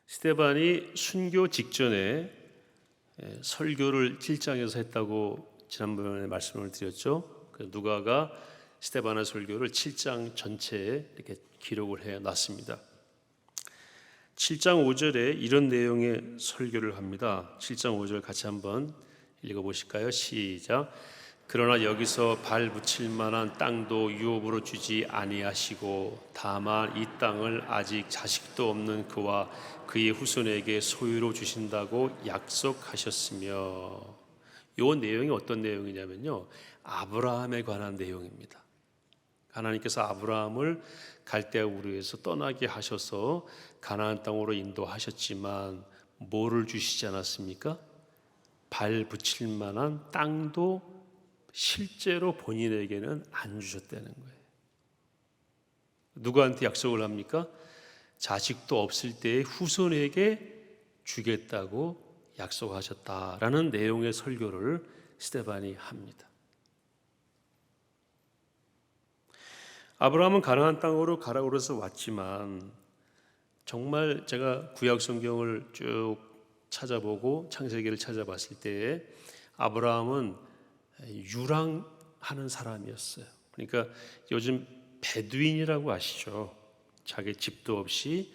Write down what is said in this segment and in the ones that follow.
스데반이 순교 직전에 설교를 7장에서 했다고 지난번에 말씀을 드렸죠. 누가가 스데반의 설교를 7장 전체에 이렇게 기록을 해 놨습니다. 7장 5절에 이런 내용의 설교를 합니다. 7장 5절 같이 한번 읽어보실까요? 시작. 그러나 여기서 발 붙일 만한 땅도 유업으로 주지 아니하시고 다만 이 땅을 아직 자식도 없는 그와 그의 후손에게 소유로 주신다고 약속하셨으며, 이 내용이 어떤 내용이냐면요, 아브라함에 관한 내용입니다. 하나님께서 아브라함을 갈대아 우르에서 떠나게 하셔서 가나안 땅으로 인도하셨지만 뭐를 주시지 않았습니까? 발 붙일 만한 땅도 실제로 본인에게는 안 주셨다는 거예요. 누구한테 약속을 합니까? 자식도 없을 때에 후손에게 주겠다고 약속하셨다라는 내용의 설교를 스데반이 합니다. 아브라함은 가나안 땅으로 가라고 그래서 왔지만, 정말 제가 구약 성경을 쭉 찾아보고 창세기를 찾아봤을 때에 아브라함은 유랑하는 사람이었어요. 그러니까 요즘 베두인이라고 아시죠? 자기 집도 없이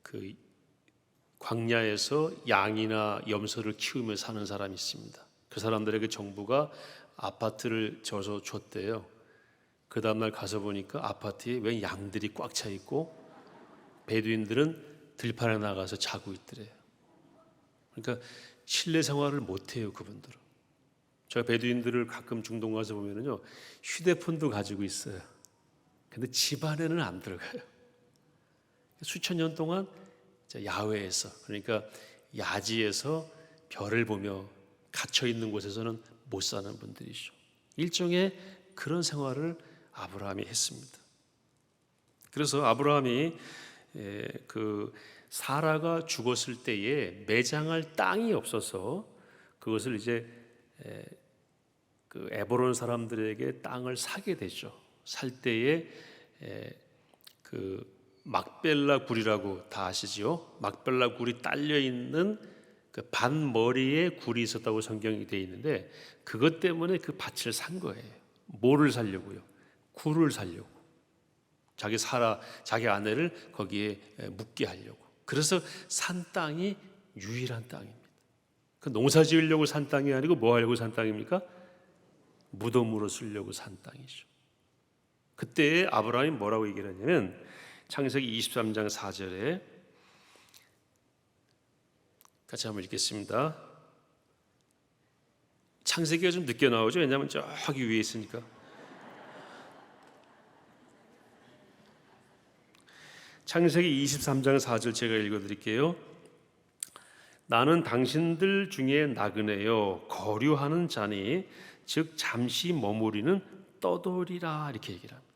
그 광야에서 양이나 염소를 키우며 사는 사람이 있습니다. 그 사람들에게 정부가 아파트를 줘서 줬대요. 그 다음날 가서 보니까 아파트에 웬 양들이 꽉 차 있고 베두인들은 들판에 나가서 자고 있더래요. 그러니까 실내 생활을 못해요, 그분들은. 제가 베두인들을 가끔 중동 가서 보면은요, 휴대폰도 가지고 있어요. 근데 집 안에는 안 들어가요. 수천 년 동안 야외에서, 그러니까 야지에서 별을 보며 갇혀 있는 곳에서는 못 사는 분들이죠. 일종의 그런 생활을 아브라함이 했습니다. 그래서 아브라함이 그 사라가 죽었을 때에 매장할 땅이 없어서 그것을 이제 그 에브론 사람들에게 땅을 사게 되죠. 살 때에 그 막벨라 굴이라고 다 아시죠? 막벨라 굴이 딸려 있는 그 반머리에 굴이 있었다고 성경이 되어 있는데, 그것 때문에 그 밭을 산 거예요. 뭐를 살려고요? 굴을 살려고. 자기 아내를 거기에 묵게 하려고. 그래서 산 땅이 유일한 땅입니다. 그 농사 지으려고 산 땅이 아니고 뭐 하려고 산 땅입니까? 무덤으로 쓰려고 산 땅이죠. 그때 아브라함이 뭐라고 얘기를 하냐면, 창세기 23장 4절에 같이 한번 읽겠습니다. 창세기가 좀 늦게 나오죠. 왜냐하면 저기 위에 있으니까. 창세기 23장 4절 제가 읽어드릴게요. 나는 당신들 중에 나그네요 거류하는 자니 즉 잠시 머무리는 떠돌이라, 이렇게 얘기를 합니다.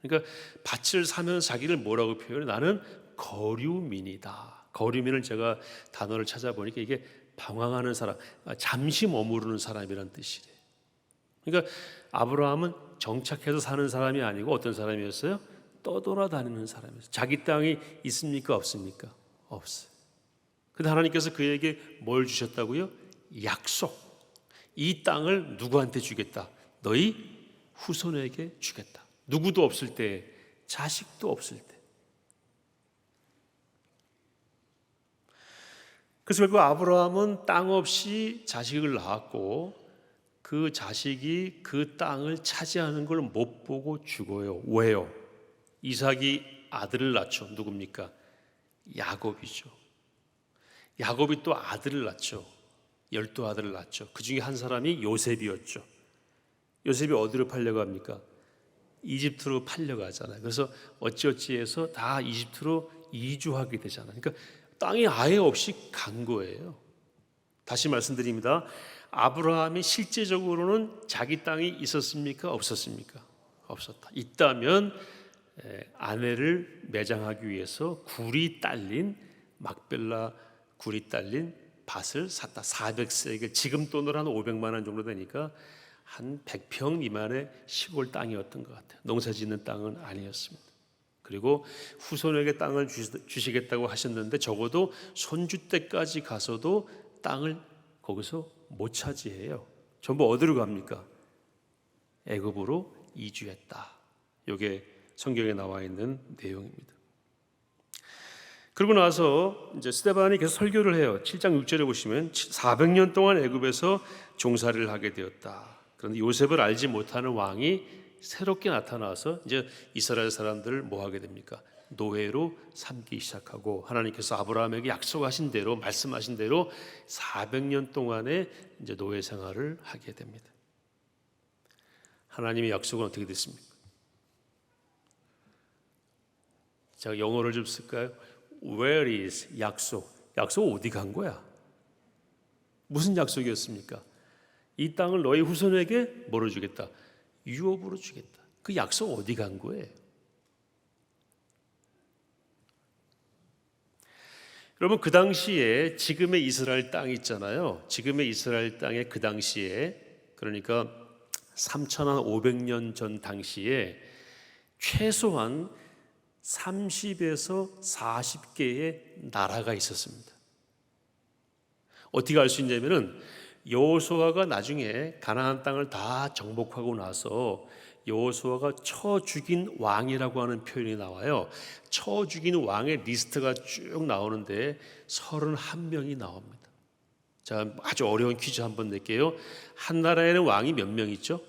그러니까 밭을 사면서 자기를 뭐라고 표현해? 나는 거류민이다. 거류민을 제가 단어를 찾아보니까 이게 방황하는 사람, 잠시 머무르는 사람이란 뜻이래요. 그러니까 아브라함은 정착해서 사는 사람이 아니고 어떤 사람이었어요? 떠돌아다니는 사람이었어요. 자기 땅이 있습니까? 없습니까? 없어요. 근데 하나님께서 그에게 뭘 주셨다고요? 약속. 이 땅을 누구한테 주겠다? 너희 후손에게 주겠다. 누구도 없을 때, 자식도 없을 때. 그래서 결국 아브라함은 땅 없이 자식을 낳았고, 그 자식이 그 땅을 차지하는 걸 못 보고 죽어요. 왜요? 이삭이 아들을 낳죠. 누굽니까? 야곱이죠. 야곱이 또 아들을 낳죠. 12아들을 낳죠. 그 중에 한 사람이 요셉이었죠. 요셉이 어디로 팔려갑니까? 이집트로 팔려가잖아요. 그래서 어찌어찌해서 다 이집트로 이주하게 되잖아요. 그러니까 땅이 아예 없이 간 거예요. 다시 말씀드립니다. 아브라함이 실제적으로는 자기 땅이 있었습니까? 없었습니까? 없었다. 있다면 아내를 매장하기 위해서 굴이 딸린, 막벨라 굴이 딸린 밭을 샀다. 400세겔, 지금 돈으로 한 500만 원 정도 되니까 한 100평 미만의 시골 땅이었던 것 같아요. 농사 짓는 땅은 아니었습니다. 그리고 후손에게 땅을 주시겠다고 하셨는데 적어도 손주 때까지 가서도 땅을 거기서 못 차지해요. 전부 어디로 갑니까? 애굽으로 이주했다. 이게 성경에 나와 있는 내용입니다. 그러고 나서 이제 스데반이 계속 설교를 해요. 7장 6절에 보시면 400년 동안 애굽에서 종살이를 하게 되었다. 그런데 요셉을 알지 못하는 왕이 새롭게 나타나서 이제 이스라엘 사람들을 뭐 하게 됩니까? 노예로 삼기 시작하고 하나님께서 아브라함에게 약속하신 대로 말씀하신 대로 400년 동안의 이제 노예 생활을 하게 됩니다. 하나님의 약속은 어떻게 됐습니까? 제가 영어를 좀 쓸까요? Where is 약속? 약속 어디 간 거야? 무슨 약속이었습니까? 이 땅을 너희 후손에게 뭐로 주겠다? 유업으로 주겠다. 그 약속 어디 간 거예요? 여러분, 그 당시에 지금의 이스라엘 땅 있잖아요. 지금의 이스라엘 땅에 그 당시에, 그러니까 3,500년 전 당시에 최소한 30에서 40개의 나라가 있었습니다. 어떻게 알 수 있냐면은 여호수아가 나중에 가나안 땅을 다 정복하고 나서 여호수아가 쳐 죽인 왕이라고 하는 표현이 나와요. 쳐 죽인 왕의 리스트가 쭉 나오는데 31명이 나옵니다. 자, 아주 어려운 퀴즈 한번 낼게요. 한 나라에는 왕이 몇 명 있죠?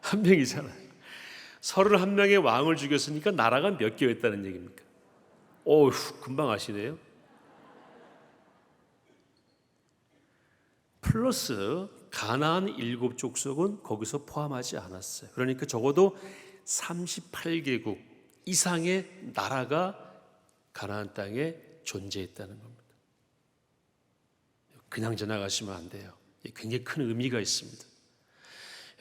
한 명이잖아요. 31명의 왕을 죽였으니까 나라가 몇 개였다는 얘기입니까? 오휴, 금방 아시네요. 플러스 가나안 7족속은 거기서 포함하지 않았어요. 그러니까 적어도 38개국 이상의 나라가 가나안 땅에 존재했다는 겁니다. 그냥 지나가시면 안 돼요. 굉장히 큰 의미가 있습니다.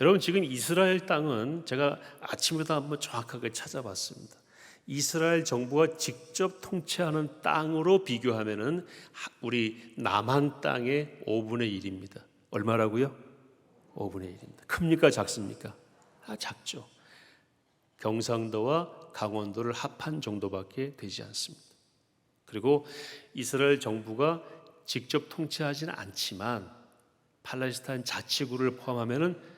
여러분, 지금 이스라엘 땅은 제가 아침부터 한번 정확하게 찾아봤습니다. 이스라엘 정부가 직접 통치하는 땅으로 비교하면은 우리 남한 땅의 5분의 1입니다. 얼마라고요? 5분의 1입니다. 큽니까? 작습니까? 작죠. 경상도와 강원도를 합한 정도밖에 되지 않습니다. 그리고 이스라엘 정부가 직접 통치하지는 않지만 팔레스타인 자치구를 포함하면은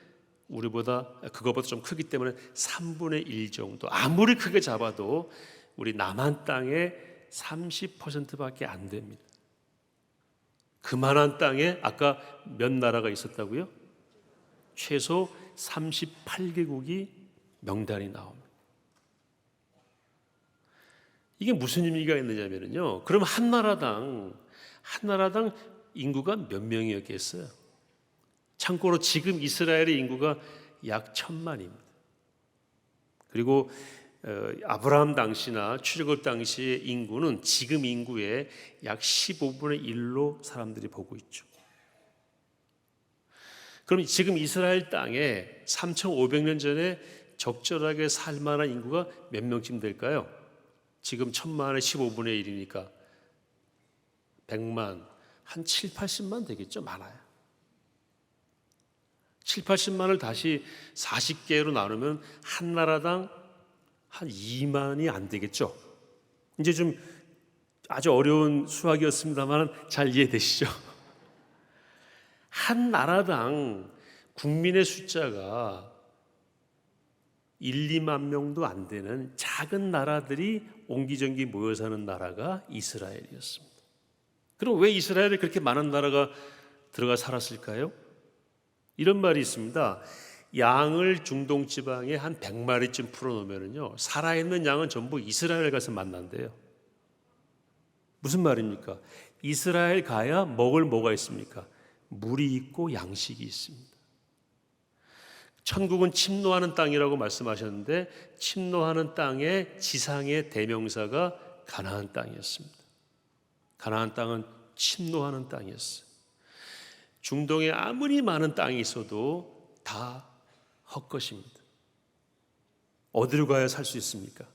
그거보다 좀 크기 때문에 3분의 1 정도, 아무리 크게 잡아도 우리 남한 땅의 30%밖에 안 됩니다. 그만한 땅에 아까 몇 나라가 있었다고요? 최소 38개국이 명단이 나옵니다. 이게 무슨 의미가 있느냐면요, 그럼 한 나라당 인구가 몇 명이었겠어요? 참고로 지금 이스라엘의 인구가 약 1,000만입니다. 그리고 아브라함 당시나 출애굽 당시의 인구는 지금 인구의 약 15분의 1로 사람들이 보고 있죠. 그럼 지금 이스라엘 땅에 3,500년 전에 적절하게 살 만한 인구가 몇 명쯤 될까요? 지금 1,000만의 15분의 1이니까 100만, 한 7, 80만 되겠죠. 많아요. 7, 80만을 다시 40개로 나누면 한 나라당 한 2만이 안 되겠죠. 이제 좀 아주 어려운 수학이었습니다만 잘 이해되시죠? 한 나라당 국민의 숫자가 1, 2만 명도 안 되는 작은 나라들이 옹기종기 모여 사는 나라가 이스라엘이었습니다. 그럼 왜 이스라엘에 그렇게 많은 나라가 들어가 살았을까요? 이런 말이 있습니다. 양을 중동 지방에 한 100마리쯤 풀어놓으면요, 살아있는 양은 전부 이스라엘 가서 만난대요. 무슨 말입니까? 이스라엘 가야 먹을 뭐가 있습니까? 물이 있고 양식이 있습니다. 천국은 침노하는 땅이라고 말씀하셨는데 침노하는 땅의 지상의 대명사가 가나안 땅이었습니다. 가나안 땅은 침노하는 땅이었어요. 중동에 아무리 많은 땅이 있어도 다 헛것입니다. 어디로 가야 살 수 있습니까?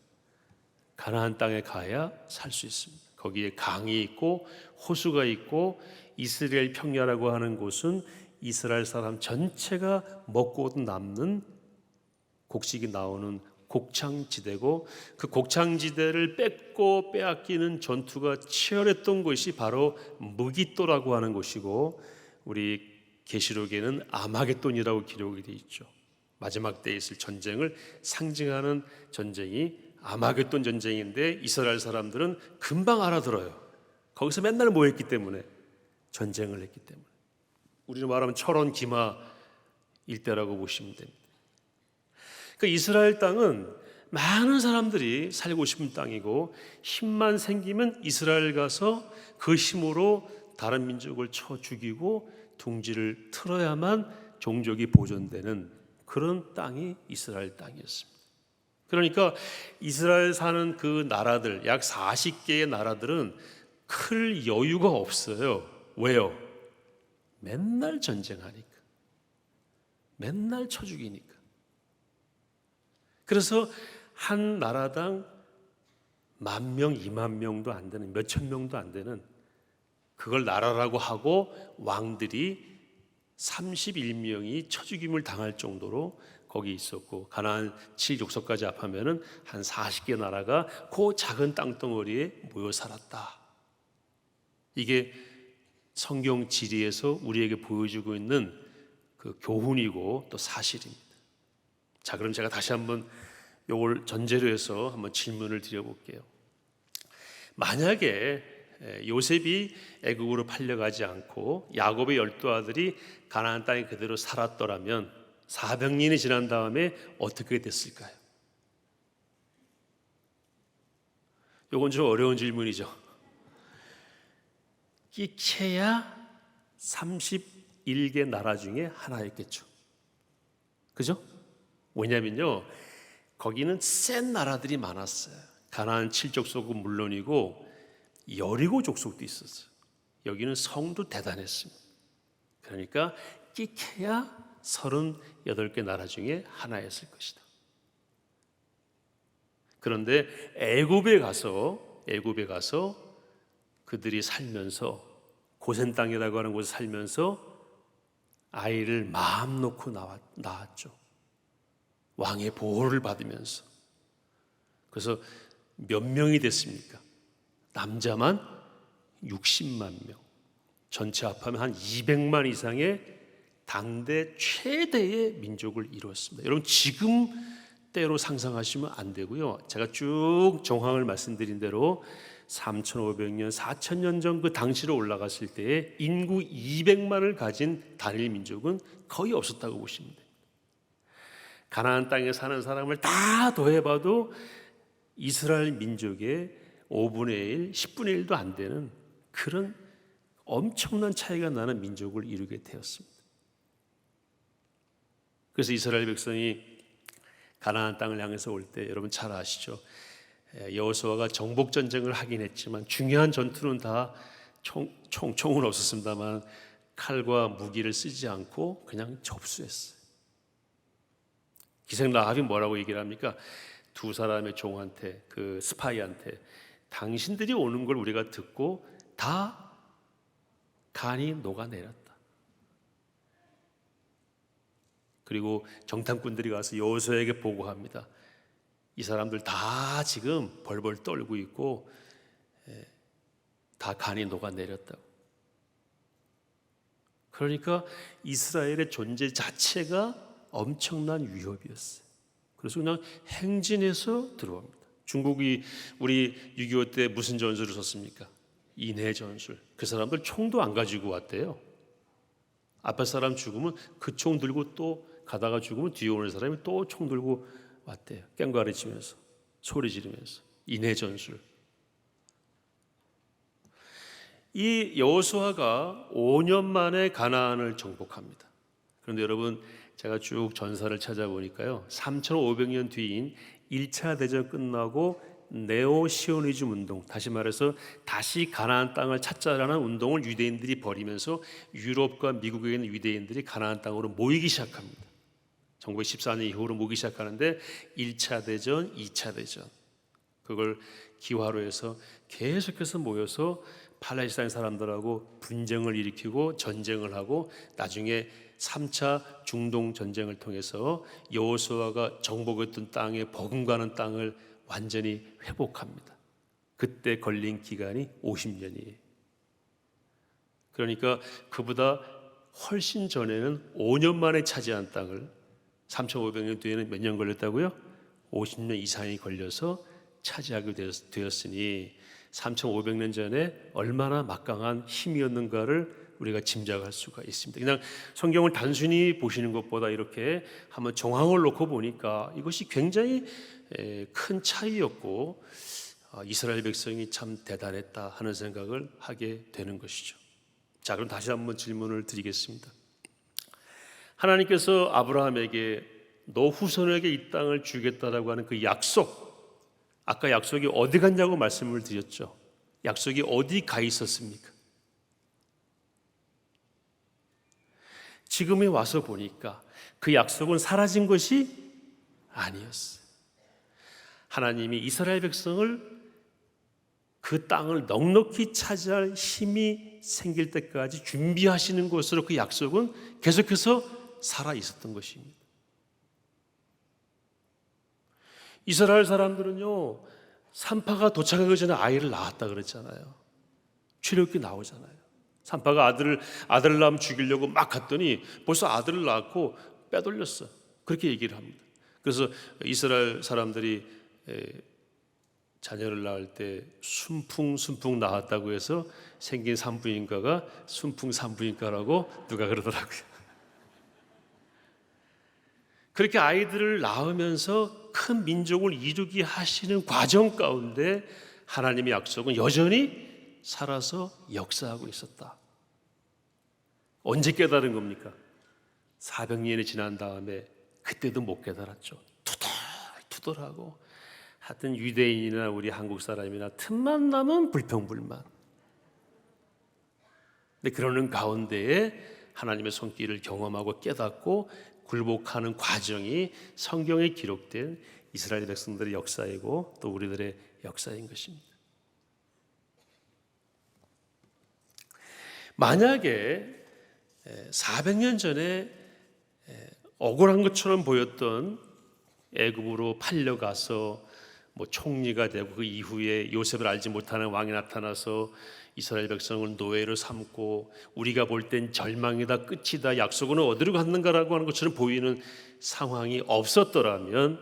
가나안 땅에 가야 살 수 있습니다. 거기에 강이 있고 호수가 있고 이스라엘 평야라고 하는 곳은 이스라엘 사람 전체가 먹고 남는 곡식이 나오는 곡창지대고, 그 곡창지대를 뺏고 빼앗기는 전투가 치열했던 곳이 바로 무기또라고 하는 곳이고, 우리 계시록에는 아마겟돈이라고 기록이 되어 있죠. 마지막 때에 있을 전쟁을 상징하는 전쟁이 아마겟돈 전쟁인데, 이스라엘 사람들은 금방 알아들어요. 거기서 맨날 모였기 때문에, 전쟁을 했기 때문에. 우리는 말하면 철원 기마 일대라고 보시면 됩니다. 그 이스라엘 땅은 많은 사람들이 살고 싶은 땅이고, 힘만 생기면 이스라엘 가서 그 힘으로 다른 민족을 쳐 죽이고 둥지를 틀어야만 종족이 보존되는 그런 땅이 이스라엘 땅이었습니다. 그러니까 이스라엘 사는 그 나라들, 약 40개의 나라들은 클 여유가 없어요. 왜요? 맨날 전쟁하니까, 맨날 쳐 죽이니까. 그래서 한 나라당 10,000명, 20,000명도 안 되는, 몇천 명도 안 되는, 그걸 나라라고 하고 왕들이 31명이 쳐죽임을 당할 정도로 거기 있었고, 가나안 7족속까지 합하면은 한 40개 나라가 그 작은 땅덩어리에 모여 살았다. 이게 성경 지리에서 우리에게 보여주고 있는 그 교훈이고 또 사실입니다. 자, 그럼 제가 다시 한번 이걸 전제로 해서 한번 질문을 드려볼게요. 만약에 요셉이 애국으로 팔려가지 않고 야곱의 12아들이 가나안 땅에 그대로 살았더라면 400년이 지난 다음에 어떻게 됐을까요? 이건 좀 어려운 질문이죠. 끼케야 31개 나라 중에 하나였겠죠. 그죠? 왜냐면요, 거기는 센 나라들이 많았어요. 가나안 7족속은 물론이고 여리고 족속도 있었어요. 여기는 성도 대단했습니다. 그러니까 끼케야 38개 나라 중에 하나였을 것이다. 그런데 애굽에 가서 그들이 살면서, 고센 땅이라고 하는 곳에 살면서 아이를 마음 놓고 낳았죠. 왕의 보호를 받으면서. 그래서 몇 명이 됐습니까? 남자만 60만 명, 전체 합하면 한 200만 이상의 당대 최대의 민족을 이루었습니다. 여러분, 지금 때로 상상하시면 안 되고요. 제가 쭉 정황을 말씀드린 대로 3,500년, 4,000년 전 그 당시로 올라갔을 때에 인구 200만을 가진 단일 민족은 거의 없었다고 보시면 됩니다. 가나안 땅에 사는 사람을 다 더해봐도 이스라엘 민족의 5분의 1, 10분의 1도 안 되는 그런 엄청난 차이가 나는 민족을 이루게 되었습니다. 그래서 이스라엘 백성이 가나안 땅을 향해서 올 때, 여러분 잘 아시죠? 여호수아가 정복 전쟁을 하긴 했지만 중요한 전투는 다 총은 없었습니다만 칼과 무기를 쓰지 않고 그냥 접수했어요. 기생 라합이 뭐라고 얘기를 합니까? 두 사람의 종한테, 그 스파이한테, 당신들이 오는 걸 우리가 듣고 다 간이 녹아내렸다. 그리고 정탐꾼들이 가서 여호수아에게 보고합니다. 이 사람들 다 지금 벌벌 떨고 있고 다 간이 녹아내렸다고. 그러니까 이스라엘의 존재 자체가 엄청난 위협이었어요. 그래서 그냥 행진해서 들어옵니다. 중국이 우리 6.25 때 무슨 전술을 썼습니까? 인해 전술. 그 사람들 총도 안 가지고 왔대요. 앞에 사람 죽으면 그 총 들고 또 가다가 죽으면 뒤에 오는 사람이 또 총 들고 왔대요. 깽가리 치면서, 소리 지르면서. 인해 전술. 이 여호수아가 5년 만에 가나안을 정복합니다. 그런데 여러분, 제가 쭉 전사를 찾아보니까요, 3,500년 뒤인 1차 대전 끝나고 네오 시오니즘 운동, 다시 말해서 다시 가나안 땅을 찾자라는 운동을 유대인들이 벌이면서 유럽과 미국에 있는 유대인들이 가나안 땅으로 모이기 시작합니다. 1914년 이후로 모이기 시작하는데 1차 대전, 2차 대전, 그 그걸 기화로 해서 계속해서 모여서 팔레스타인 사람들하고 분쟁을 일으키고 전쟁을 하고 나중에 3차 중동 전쟁을 통해서 여호수아가 정복했던 땅에 버금가는 땅을 완전히 회복합니다. 그때 걸린 기간이 50년이에요. 그러니까 그보다 훨씬 전에는 5년 만에 차지한 땅을 3,500년 뒤에는 몇 년 걸렸다고요? 50년 이상이 걸려서 차지하게 되었으니 3,500년 전에 얼마나 막강한 힘이었는가를 우리가 짐작할 수가 있습니다. 그냥 성경을 단순히 보시는 것보다 이렇게 한번 정황을 놓고 보니까 이것이 굉장히 큰 차이였고 이스라엘 백성이 참 대단했다 하는 생각을 하게 되는 것이죠. 자, 그럼 다시 한번 질문을 드리겠습니다. 하나님께서 아브라함에게 너 후손에게 이 땅을 주겠다라고 하는 그 약속, 아까 약속이 어디 갔냐고 말씀을 드렸죠. 약속이 어디 가 있었습니까? 지금에 와서 보니까 그 약속은 사라진 것이 아니었어요. 하나님이 이스라엘 백성을 그 땅을 넉넉히 차지할 힘이 생길 때까지 준비하시는 것으로 그 약속은 계속해서 살아 있었던 것입니다. 이스라엘 사람들은요, 산파가 도착하기 전에 아이를 낳았다 그랬잖아요. 출애굽기 나오잖아요. 산파가 아들을 낳으면 죽이려고 막 갔더니 벌써 아들을 낳고 빼돌렸어. 그렇게 얘기를 합니다. 그래서 이스라엘 사람들이 자녀를 낳을 때 순풍 낳았다고 해서 생긴 산부인과가 순풍 산부인과라고 누가 그러더라고요. 그렇게 아이들을 낳으면서 큰 민족을 이루게 하시는 과정 가운데 하나님의 약속은 여전히 살아서 역사하고 있었다. 언제 깨달은 겁니까? 400년이 지난 다음에 그때도 못 깨달았죠. 투덜투덜하고 하여튼 유대인이나 우리 한국 사람이나 틈만 나면 불평불만. 근데 그러는 가운데에 하나님의 손길을 경험하고 깨닫고 굴복하는 과정이 성경에 기록된 이스라엘 백성들의 역사이고 또 우리들의 역사인 것입니다. 만약에 400년 전에 억울한 것처럼 보였던 애굽으로 팔려가서 총리가 되고 그 이후에 요셉을 알지 못하는 왕이 나타나서 이스라엘 백성을 노예로 삼고 우리가 볼 땐 절망이다, 끝이다, 약속은 어디로 갔는가라고 하는 것처럼 보이는 상황이 없었더라면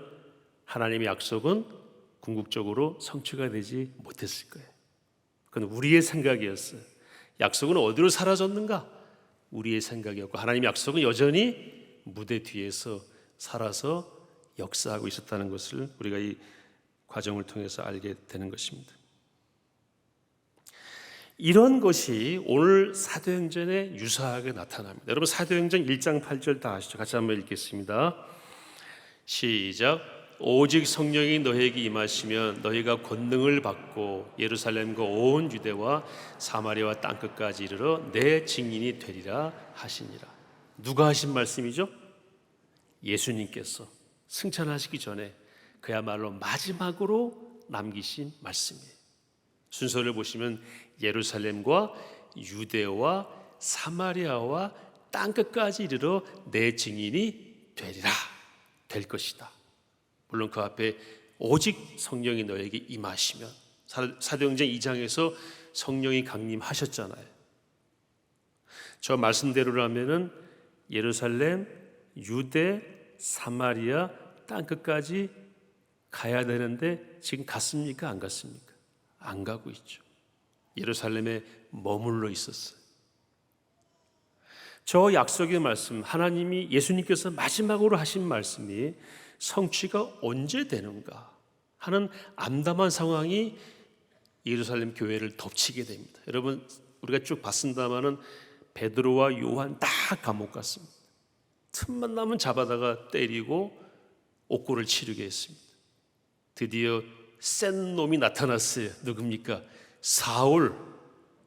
하나님의 약속은 궁극적으로 성취가 되지 못했을 거예요. 그건 우리의 생각이었어요. 약속은 어디로 사라졌는가? 우리의 생각이었고 하나님의 약속은 여전히 무대 뒤에서 살아서 역사하고 있었다는 것을 우리가 이 과정을 통해서 알게 되는 것입니다. 이런 것이 오늘 사도행전에 유사하게 나타납니다. 여러분 사도행전 1장 8절 다 아시죠? 같이 한번 읽겠습니다. 시작. 오직 성령이 너희에게 임하시면 너희가 권능을 받고 예루살렘과 온 유대와 사마리아와 땅끝까지 이르러 내 증인이 되리라 하시니라. 누가 하신 말씀이죠? 예수님께서 승천하시기 전에 그야말로 마지막으로 남기신 말씀이에요. 순서를 보시면 예루살렘과 유대와 사마리아와 땅끝까지 이르러 내 증인이 되리라, 될 것이다. 물론 그 앞에 오직 성령이 너에게 임하시면, 사도행전 2장에서 성령이 강림하셨잖아요. 저 말씀대로라면은 예루살렘, 유대, 사마리아 땅끝까지 가야 되는데 지금 갔습니까? 안 갔습니까? 안 가고 있죠. 예루살렘에 머물러 있었어요. 저 약속의 말씀, 하나님이 예수님께서 마지막으로 하신 말씀이 성취가 언제 되는가 하는 암담한 상황이 예루살렘 교회를 덮치게 됩니다. 여러분 우리가 쭉 봤습니다마는 베드로와 요한 다 감옥 갔습니다. 틈만 나면 잡아다가 때리고 옥고를 치르게 했습니다. 드디어 센 놈이 나타났어요. 누굽니까? 사울.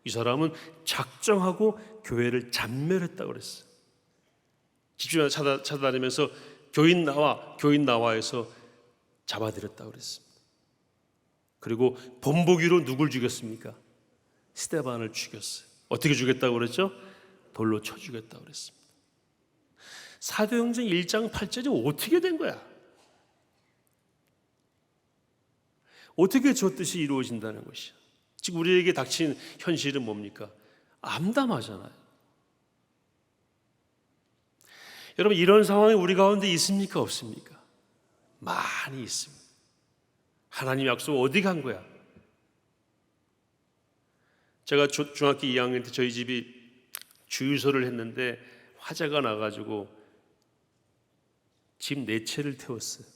이 사람은 작정하고 교회를 잔멸했다고 그랬어요. 집주마다 찾아다니면서 교인 나와 해서 잡아들였다고 그랬습니다. 그리고 본보기로 누굴 죽였습니까? 스데반을 죽였어요. 어떻게 죽였다고 그랬죠? 돌로 쳐 죽였다고 그랬습니다. 사도행전 1장 8절이 어떻게 된 거야? 어떻게 저 뜻이 이루어진다는 것이야? 지금 우리에게 닥친 현실은 뭡니까? 암담하잖아요. 여러분, 이런 상황이 우리 가운데 있습니까? 없습니까? 많이 있습니다. 하나님 약속 어디 간 거야? 제가 중학교 2학년 때 저희 집이 주유소를 했는데 화재가 나가지고 집 4채를 태웠어요.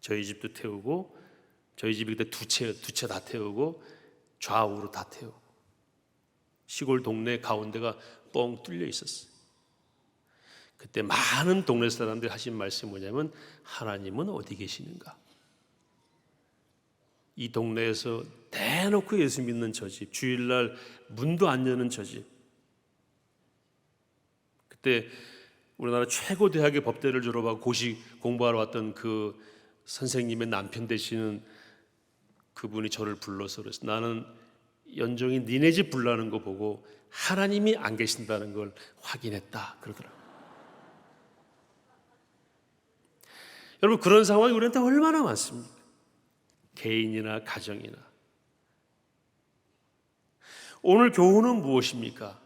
저희 집도 태우고, 저희 집이 그때 두 채 다 태우고, 좌우로 다 태우고, 시골 동네 가운데가 뻥 뚫려 있었어요. 그때 많은 동네 사람들이 하신 말씀이 뭐냐면, 하나님은 어디 계시는가? 이 동네에서 대놓고 예수 믿는 저 집, 주일날 문도 안 여는 저 집, 그때 우리나라 최고 대학의 법대를 졸업하고 고시 공부하러 왔던 그 선생님의 남편 되시는 그분이 저를 불러서 그랬어요. 나는 연종이 니네 집 불나는 거 보고 하나님이 안 계신다는 걸 확인했다 그러더라고요. 여러분, 그런 상황이 우리한테 얼마나 많습니까? 개인이나 가정이나. 오늘 교훈은 무엇입니까?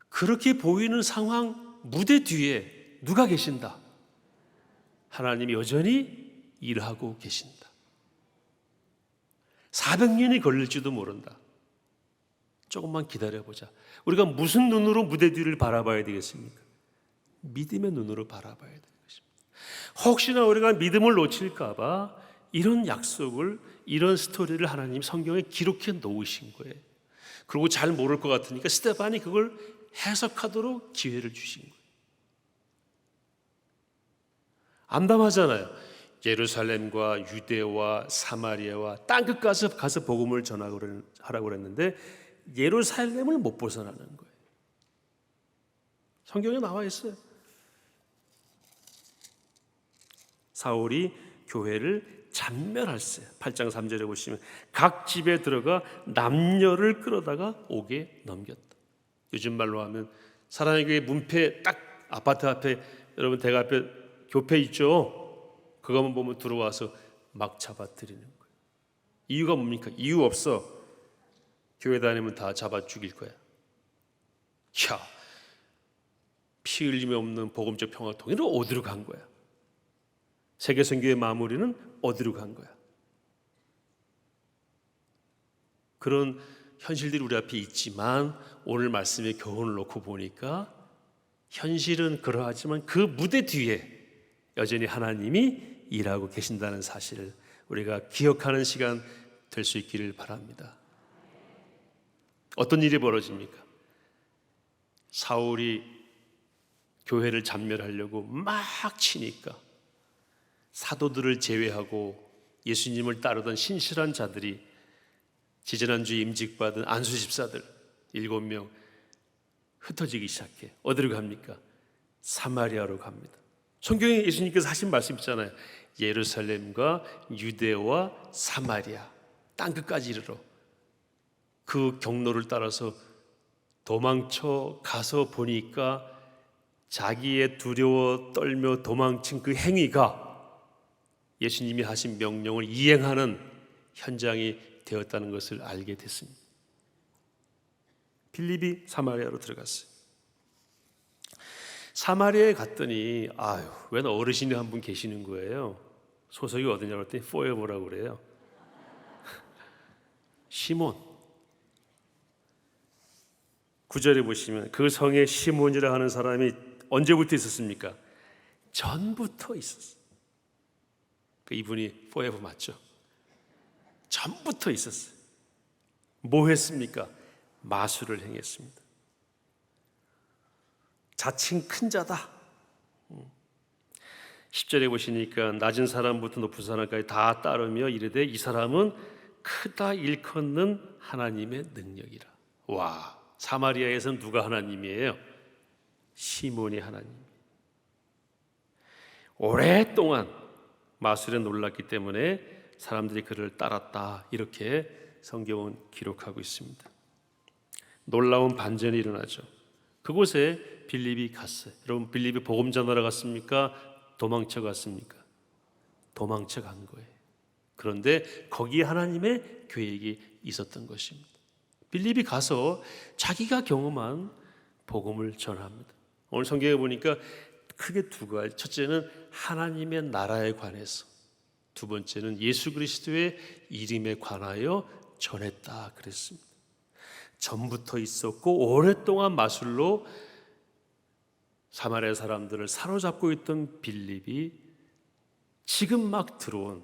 그렇게 보이는 상황 무대 뒤에 누가 계신다? 하나님이 여전히 일하고 계신다. 400년이 걸릴지도 모른다. 조금만 기다려보자. 우리가 무슨 눈으로 무대 뒤를 바라봐야 되겠습니까? 믿음의 눈으로 바라봐야 되는 것입니다. 혹시나 우리가 믿음을 놓칠까 봐 이런 약속을, 이런 스토리를 하나님 성경에 기록해 놓으신 거예요. 그리고 잘 모를 것 같으니까 스데반이 그걸 해석하도록 기회를 주신 거예요. 암담하잖아요. 예루살렘과 유대와 사마리아와 땅끝까지 가서 복음을 전하라고 그랬는데 예루살렘을 못 벗어나는 거예요. 성경에 나와 있어요. 사울이 교회를 잔멸했어요. 8장 3절에 보시면 각 집에 들어가 남녀를 끌어다가 옥에 넘겼다. 요즘 말로 하면 사랑의 교회 문패 딱 아파트 앞에, 여러분 대가 앞에 교패 있죠? 그거만 보면 들어와서 막 잡아뜨리는 거예요. 이유가 뭡니까? 이유 없어. 교회 다니면 다 잡아 죽일 거야. 야, 피 흘림이 없는 복음적 평화통일은 어디로 간 거야? 세계선교의 마무리는 어디로 간 거야? 그런 현실들이 우리 앞에 있지만 오늘 말씀의 교훈을 놓고 보니까 현실은 그러하지만 그 무대 뒤에 여전히 하나님이 일하고 계신다는 사실을 우리가 기억하는 시간 될 수 있기를 바랍니다. 어떤 일이 벌어집니까? 사울이 교회를 잔멸하려고 막 치니까 사도들을 제외하고 예수님을 따르던 신실한 자들이 지지난주에 임직받은 안수 집사들 7명 흩어지기 시작해. 어디로 갑니까? 사마리아로 갑니다. 성경에 예수님께서 하신 말씀 있잖아요. 예루살렘과 유대와 사마리아 땅끝까지 이르러 그 경로를 따라서 도망쳐 가서 보니까 자기의 두려워 떨며 도망친 그 행위가 예수님이 하신 명령을 이행하는 현장이 되었다는 것을 알게 됐습니다. 빌립이 사마리아로 들어갔어요. 사마리아에 갔더니 웬 어르신이 한 분 계시는 거예요. 소속이 어디냐고 했더니 포에버라고 그래요. 시몬. 9절에 보시면 그 성에 시몬이라 하는 사람이 언제부터 있었습니까? 전부터 있었어요. 이분이 포에버 맞죠? 전부터 있었어요. 뭐 했습니까? 마술을 행했습니다. 자칭 큰 자다. 10절에 보시니까 낮은 사람부터 높은 사람까지 다 따르며 이르되 이 사람은 크다 일컫는 하나님의 능력이라. 와, 사마리아에서는 누가 하나님이에요? 시몬이 하나님. 오랫동안 마술에 놀랐기 때문에 사람들이 그를 따랐다. 이렇게 성경은 기록하고 있습니다. 놀라운 반전이 일어나죠. 그곳에 빌립이 갔어요. 여러분, 빌립이 복음 전하러 갔습니까? 도망쳐 갔습니까? 도망쳐 간 거예요. 그런데 거기에 하나님의 계획이 있었던 것입니다. 빌립이 가서 자기가 경험한 복음을 전합니다. 오늘 성경에 보니까 크게 두 가지. 첫째는 하나님의 나라에 관해서, 두 번째는 예수 그리스도의 이름에 관하여 전했다 그랬습니다. 전부터 있었고 오랫동안 마술로 사마리아 사람들을 사로잡고 있던 빌립이 지금 막 들어온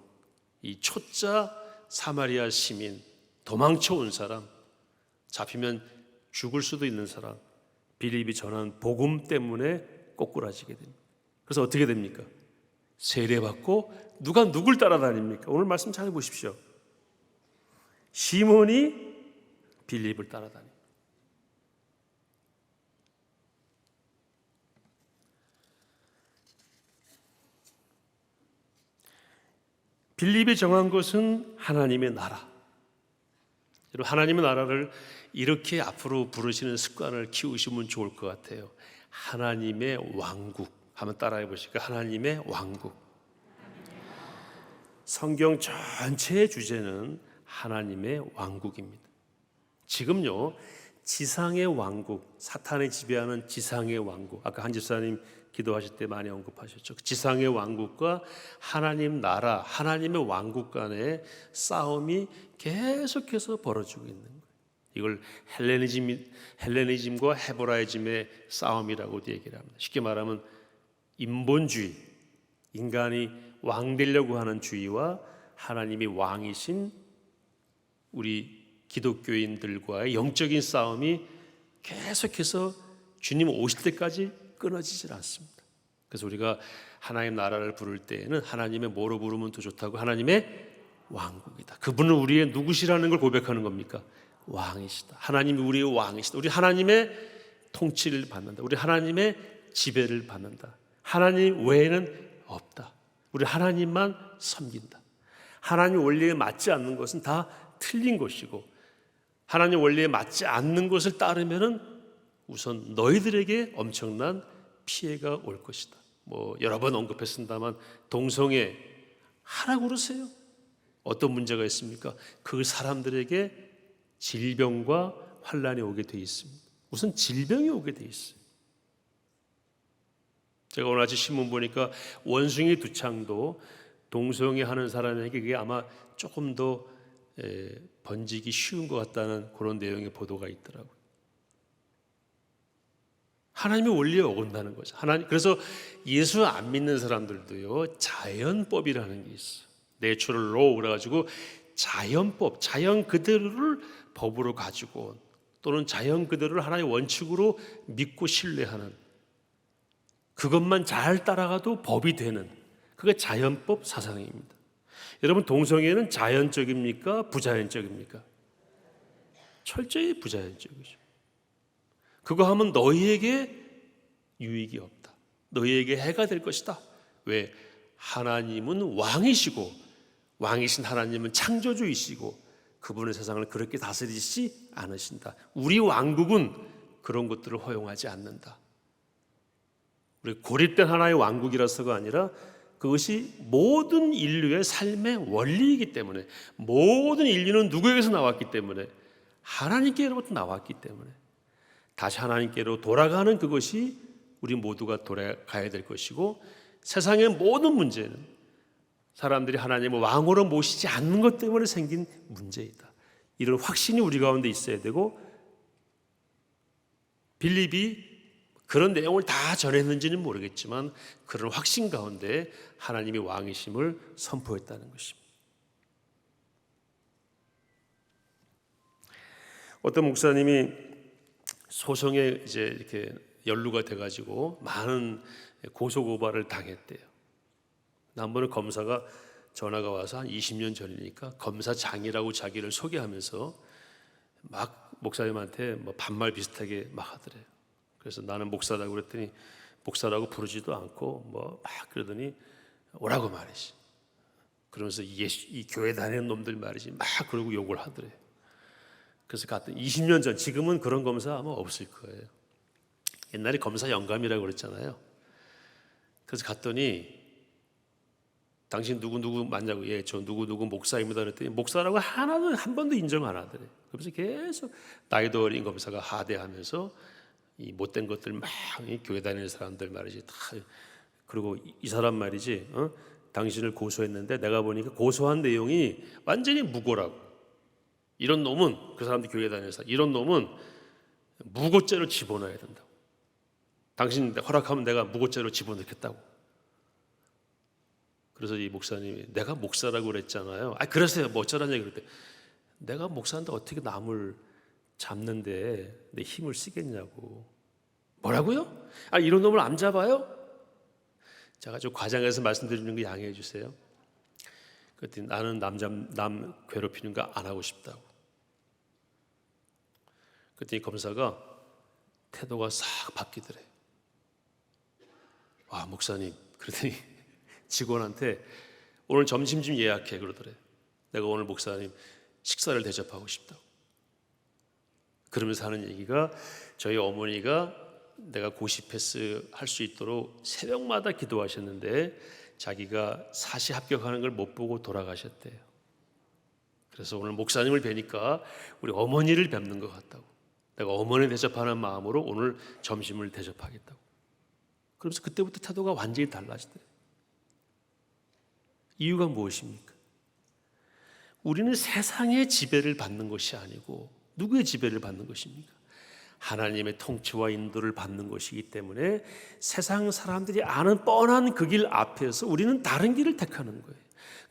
이 초짜 사마리아 시민, 도망쳐 온 사람, 잡히면 죽을 수도 있는 사람, 빌립이 전한 복음 때문에 꼬꾸라지게 됩니다. 그래서 어떻게 됩니까? 세례받고 누가 누굴 따라다닙니까? 오늘 말씀 잘 보십시오. 시몬이 빌립을 따라다닙니다. 빌립이 정한 것은 하나님의 나라. 여러분, 하나님의 나라를 이렇게 앞으로 부르시는 습관을 키우시면 좋을 것 같아요. 하나님의 왕국. 한번 따라해 보실까요? 하나님의 왕국. 성경 전체의 주제는 하나님의 왕국입니다. 지금요, 지상의 왕국, 사탄이 지배하는 지상의 왕국, 아까 한 집사님 기도하실 때 많이 언급하셨죠. 지상의 왕국과 하나님 나라, 하나님의 왕국 간의 싸움이 계속해서 벌어지고 있는 거예요. 이걸 헬레니즘과 헤브라이즘의 싸움이라고도 얘기를 합니다. 쉽게 말하면 인본주의, 인간이 왕 되려고 하는 주의와 하나님이 왕이신 우리 기독교인들과의 영적인 싸움이 계속해서 주님 오실 때까지 끊어지질 않습니다. 그래서 우리가 하나님 나라를 부를 때에는 하나님의 뭐로 부르면 더 좋다고? 하나님의 왕국이다. 그분은 우리의 누구시라는 걸 고백하는 겁니까? 왕이시다. 하나님이 우리의 왕이시다. 우리 하나님의 통치를 받는다. 우리 하나님의 지배를 받는다. 하나님 외에는 없다. 우리 하나님만 섬긴다. 하나님 원리에 맞지 않는 것은 다 틀린 것이고, 하나님 원리에 맞지 않는 것을 따르면은 우선 너희들에게 엄청난 피해가 올 것이다. 여러 번 언급했습니다만 동성애 하라고 그러세요. 어떤 문제가 있습니까? 그 사람들에게 질병과 환란이 오게 돼 있습니다. 우선 질병이 오게 돼 있어요. 제가 오늘 아침 신문 보니까 원숭이 두창도 동성애 하는 사람에게 그게 아마 조금 더 번지기 쉬운 것 같다는 그런 내용의 보도가 있더라고요. 하나님의 원리에 어긋나는 거죠. 그래서 예수 안 믿는 사람들도요, 자연법이라는 게 있어요. 내추럴 로우 그래가지고 자연법, 자연 그대로를 법으로 가지고, 또는 자연 그대로를 하나의 원칙으로 믿고 신뢰하는, 그것만 잘 따라가도 법이 되는, 그게 자연법 사상입니다. 여러분, 동성애는 자연적입니까? 부자연적입니까? 철저히 부자연적이죠. 그거 하면 너희에게 유익이 없다. 너희에게 해가 될 것이다. 왜? 하나님은 왕이시고, 왕이신 하나님은 창조주이시고, 그분의 세상을 그렇게 다스리지 않으신다. 우리 왕국은 그런 것들을 허용하지 않는다. 우리 고립된 하나의 왕국이라서가 아니라 그것이 모든 인류의 삶의 원리이기 때문에, 모든 인류는 누구에게서 나왔기 때문에, 하나님께로부터 나왔기 때문에 다시 하나님께로 돌아가는 그것이 우리 모두가 돌아가야 될 것이고, 세상의 모든 문제는 사람들이 하나님을 왕으로 모시지 않는 것 때문에 생긴 문제이다. 이런 확신이 우리 가운데 있어야 되고, 빌립이 그런 내용을 다 전했는지는 모르겠지만 그런 확신 가운데 하나님이 왕이심을 선포했다는 것입니다. 어떤 목사님이 소송에 이제 이렇게 연루가 돼가지고 많은 고소고발을 당했대요. 한 번은 검사가 전화가 와서 한 20년 전이니까 검사장이라고 자기를 소개하면서 막 목사님한테 반말 비슷하게 막 하더래요. 그래서 나는 목사라고 그랬더니 목사라고 부르지도 않고 막 그러더니 오라고 말이지. 그러면서 이 교회 다니는 놈들 말이지 막 그러고 욕을 하더래. 그래서 갔더니 20년 전, 지금은 그런 검사 아마 없을 거예요. 옛날에 검사 영감이라고 그랬잖아요. 그래서 갔더니 당신 누구 맞냐고. 예, 저 누구 목사입니다. 그랬더니 목사라고 하나도 한 번도 인정 안 하더래. 그래서 계속 나이도 어린 검사가 하대하면서 이 못된 것들 막 교회 다니는 사람들 말이지 다. 그리고 이 사람 말이지, 당신을 고소했는데 내가 보니까 고소한 내용이 완전히 무고라고. 이런 놈은, 그 사람들 교회 다니는 사람, 이런 놈은 무고죄로 집어넣어야 된다고. 당신 허락하면 내가 무고죄로 집어넣겠다고. 그래서 이 목사님이, 내가 목사라고 그랬잖아요. 그랬어요. 뭐 어쩌라냐 그랬대. 내가 목사인데 어떻게 남을 잡는데 내 힘을 쓰겠냐고. 뭐라고요? 이런 놈을 안 잡아요? 제가 좀 과장해서 말씀드리는 거 양해해 주세요. 그랬더니 나는 남 괴롭히는 거 안 하고 싶다고. 그랬더니 검사가 태도가 싹 바뀌더래. 와, 목사님. 그랬더니 직원한테 오늘 점심 좀 예약해 그러더래. 내가 오늘 목사님 식사를 대접하고 싶다고. 그러면서 하는 얘기가, 저희 어머니가 내가 고시 패스 할 수 있도록 새벽마다 기도하셨는데 자기가 사시 합격하는 걸 못 보고 돌아가셨대요. 그래서 오늘 목사님을 뵈니까 우리 어머니를 뵙는 것 같다고. 내가 어머니 대접하는 마음으로 오늘 점심을 대접하겠다고. 그러면서 그때부터 태도가 완전히 달라지더래요. 이유가 무엇입니까? 우리는 세상의 지배를 받는 것이 아니고 누구의 지배를 받는 것입니까? 하나님의 통치와 인도를 받는 것이기 때문에 세상 사람들이 아는 뻔한 그 길 앞에서 우리는 다른 길을 택하는 거예요.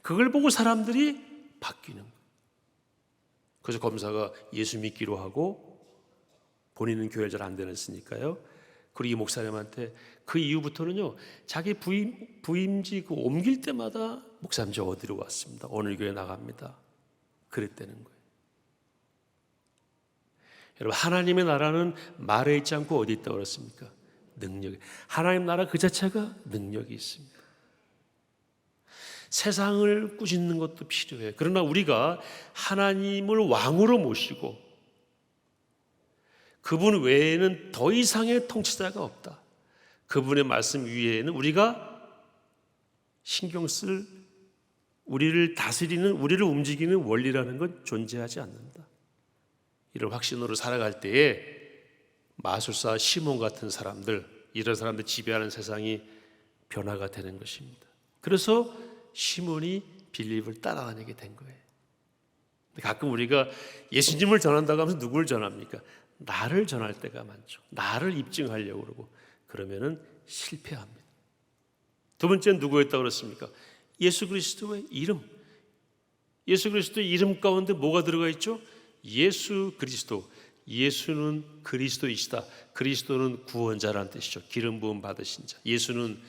그걸 보고 사람들이 바뀌는 거예요. 그래서 검사가 예수 믿기로 하고 본인은 교회 잘 안 다녔으니까요. 그리고 이 목사님한테 그 이후부터는요, 자기 부임지 그 옮길 때마다 목사님 저 어디로 왔습니다. 오늘 교회 나갑니다. 그랬다는 거예요. 여러분, 하나님의 나라는 말에 있지 않고 어디 있다고 그랬습니까? 능력이. 하나님 나라 그 자체가 능력이 있습니다. 세상을 꾸짖는 것도 필요해요. 그러나 우리가 하나님을 왕으로 모시고 그분 외에는 더 이상의 통치자가 없다. 그분의 말씀 위에는 우리가 신경 쓸, 우리를 다스리는, 우리를 움직이는 원리라는 건 존재하지 않는다. 이런 확신으로 살아갈 때에 마술사 시몬 같은 사람들, 이런 사람들 지배하는 세상이 변화가 되는 것입니다. 그래서 시몬이 빌립을 따라다니게 된 거예요. 가끔 우리가 예수님을 전한다고 하면서 누구를 전합니까? 나를 전할 때가 많죠. 나를 입증하려고 그러고 그러면은 실패합니다. 두 번째는 누구였다고 그랬습니까? 예수 그리스도의 이름. 예수 그리스도의 이름 가운데 뭐가 들어가 있죠? 예수 그리스도. 예수는 그리스도이시다. 그리스도는 구원자라는 뜻이죠. 기름 부음 받으신 자. 예수는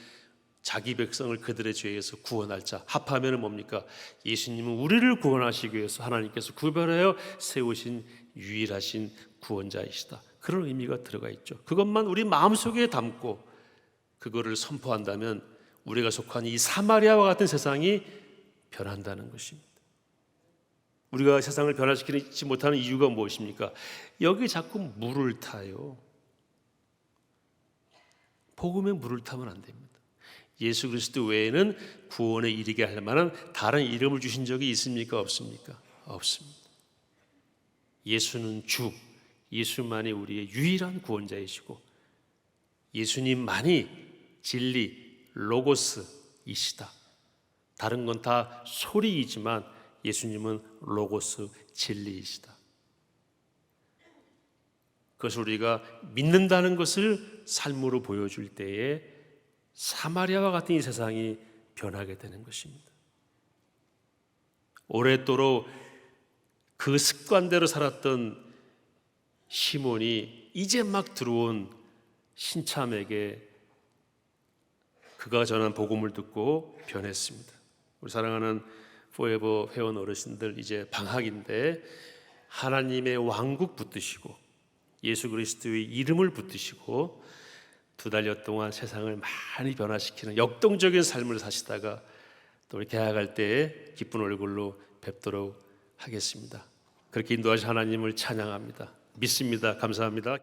자기 백성을 그들의 죄에서 구원할 자. 합하면 뭡니까? 예수님은 우리를 구원하시기 위해서 하나님께서 구별하여 세우신 유일하신 구원자이시다. 그런 의미가 들어가 있죠. 그것만 우리 마음속에 담고 그거를 선포한다면 우리가 속한 이 사마리아와 같은 세상이 변한다는 것입니다. 우리가 세상을 변화시키지 못하는 이유가 무엇입니까? 여기 자꾸 물을 타요. 복음에 물을 타면 안 됩니다. 예수 그리스도 외에는 구원에 이르게 할 만한 다른 이름을 주신 적이 있습니까? 없습니까? 없습니다. 예수는 주, 예수만이 우리의 유일한 구원자이시고 예수님만이 진리, 로고스이시다. 다른 건 다 소리이지만 예수님은 로고스 진리이시다. 그것을 우리가 믿는다는 것을 삶으로 보여줄 때에 사마리아와 같은 이 세상이 변하게 되는 것입니다. 오랫도록 그 습관대로 살았던 시몬이 이제 막 들어온 신참에게 그가 전한 복음을 듣고 변했습니다. 우리 사랑하는 포에버 회원 어르신들, 이제 방학인데 하나님의 왕국 붙드시고 예수 그리스도의 이름을 붙드시고 2달여 동안 세상을 많이 변화시키는 역동적인 삶을 사시다가 또 우리 개학할 때에 기쁜 얼굴로 뵙도록 하겠습니다. 그렇게 인도하신 하나님을 찬양합니다. 믿습니다. 감사합니다.